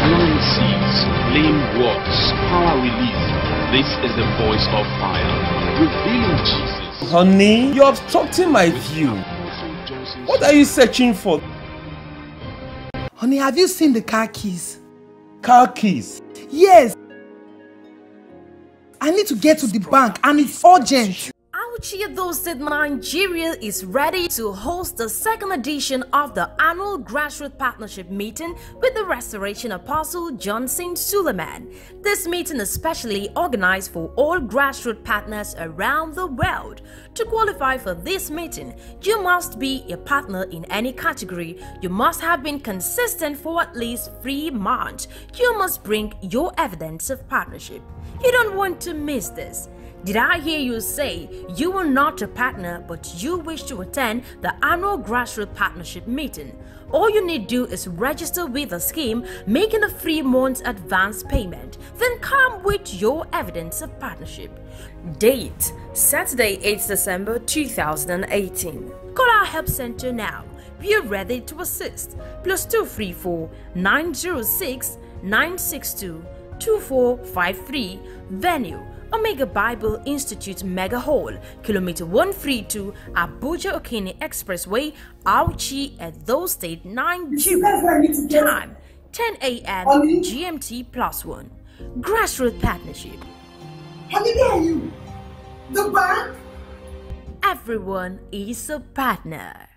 Blind seeds, lame walks, power relief. This is the voice of fire, revealing Jesus. Honey, you're obstructing my view. What are you searching for? Honey, have you seen the car keys? Car keys? Yes. I need to get to the bank and it's urgent. Ouchie said Nigeria is ready to host the second edition of the annual Grassroots Partnership meeting with the Restoration Apostle Johnson Suleiman. This meeting is specially organized for all grassroots partners around the world. To qualify for this meeting, you must be a partner in any category. You must have been consistent for at least 3 months. You must bring your evidence of partnership. You don't want to miss this. Did I hear you say you are not a partner but you wish to attend the annual Grassroots Partnership meeting? All you need to do is register with the scheme, making a 3-month advance payment. Then come with your evidence of partnership. Date: Saturday, 8th December 2018. Call our help center now. We are ready to assist. +234 906 962 2453. Venue: Omega Bible Institute Mega Hall, Kilometer 132, Abuja Okene Expressway, Auchi, Edo State, Nigeria. Time: 10 a.m. GMT +1. Grassroots Partnership. How dare you? The bank? Everyone is a partner.